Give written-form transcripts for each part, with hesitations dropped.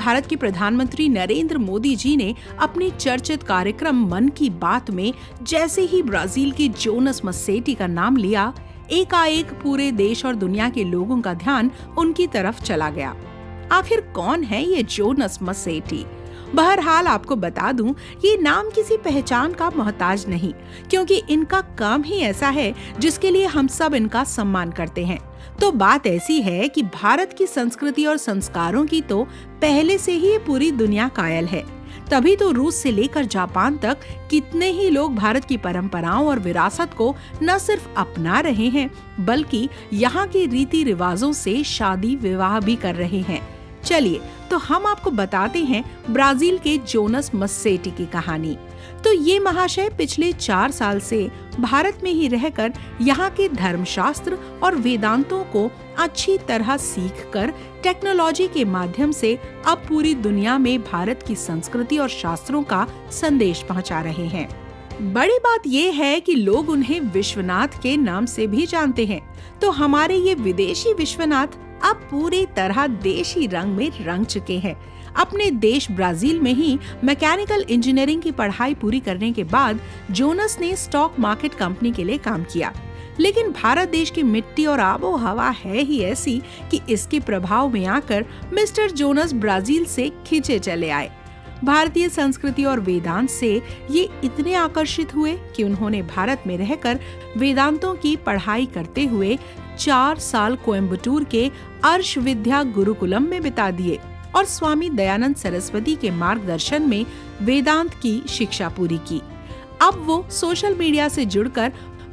भारत के प्रधानमंत्री नरेंद्र मोदी जी ने अपने चर्चित कार्यक्रम मन की बात में जैसे ही ब्राजील के जोनास मसेट्टी का नाम लिया, एकाएक पूरे देश और दुनिया के लोगों का ध्यान उनकी तरफ चला गया। आखिर कौन है ये जोनास मसेट्टी? बहरहाल आपको बता दूं, ये नाम किसी पहचान का मोहताज नहीं, क्योंकि इनका काम ही ऐसा है जिसके लिए हम सब इनका सम्मान करते हैं। तो बात ऐसी है कि भारत की संस्कृति और संस्कारों की तो पहले से ही पूरी दुनिया कायल है। तभी तो रूस से लेकर जापान तक कितने ही लोग भारत की परंपराओं और विरासत को न सिर्फ अपना रहे हैं, बल्कि यहाँ के रीति रिवाजों से शादी विवाह भी कर रहे हैं। चलिए तो हम आपको बताते हैं ब्राजील के जोनास मसेट्टी की कहानी। तो ये महाशय पिछले 4 साल से भारत में ही रहकर यहाँ के धर्मशास्त्र और वेदांतों को अच्छी तरह सीखकर टेक्नोलॉजी के माध्यम से अब पूरी दुनिया में भारत की संस्कृति और शास्त्रों का संदेश पहुँचा रहे हैं। बड़ी बात ये है कि लोग उन्हें विश्वनाथ के नाम से भी जानते हैं। तो हमारे ये विदेशी विश्वनाथ अब पूरी तरह देशी रंग में रंग चुके हैं। अपने देश ब्राजील में ही मैकेनिकल इंजीनियरिंग की पढ़ाई पूरी करने के बाद जोनास ने स्टॉक मार्केट कंपनी के लिए काम किया। लेकिन भारत देश की मिट्टी और आबो हवा है ही ऐसी कि इसके प्रभाव में आकर मिस्टर जोनास ब्राजील से खींचे चले आए। भारतीय संस्कृति और वेदांत से ये इतने आकर्षित हुए कि उन्होंने भारत में रहकर वेदांतों की पढ़ाई करते हुए 4 साल कोयम्बटूर के अर्ष विद्या गुरुकुलम में बिता दिए और स्वामी दयानंद सरस्वती के मार्गदर्शन में वेदांत की शिक्षा पूरी की। अब वो सोशल मीडिया से जुड़कर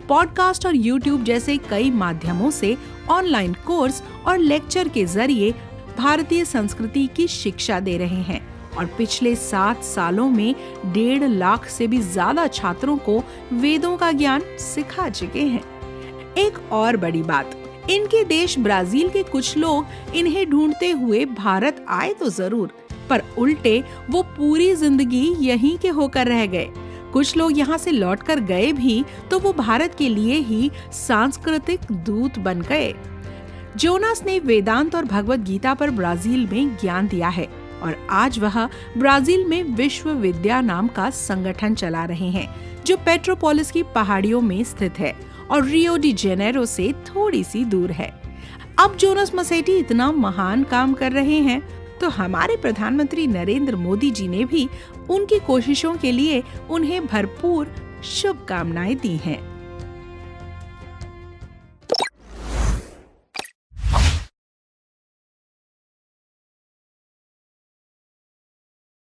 पॉडकास्ट और यूट्यूब जैसे कई माध्यमों से ऑनलाइन कोर्स और लेक्चर के जरिए भारतीय संस्कृति की शिक्षा दे रहे हैं और पिछले 7 सालों में 1.5 लाख से भी ज्यादा छात्रों को वेदों का ज्ञान सिखा चुके हैं। एक और बड़ी बात, इनके देश ब्राजील के कुछ लोग इन्हें ढूंढते हुए भारत आए तो जरूर, पर उल्टे वो पूरी जिंदगी यहीं के होकर रह गए। कुछ लोग यहाँ से लौटकर गए भी तो वो भारत के लिए ही सांस्कृतिक दूत बन गए। जोनास ने वेदांत और भगवत गीता पर ब्राजील में ज्ञान दिया है और आज वह ब्राजील में विश्व विद्या नाम का संगठन चला रहे हैं, जो पेट्रोपोलिस की पहाड़ियों में स्थित है और रियो डी जेनेरो से थोड़ी सी दूर है। अब जोनास मसेट्टी इतना महान काम कर रहे हैं तो हमारे प्रधानमंत्री नरेंद्र मोदी जी ने भी उनकी कोशिशों के लिए उन्हें भरपूर शुभकामनाएं दी हैं।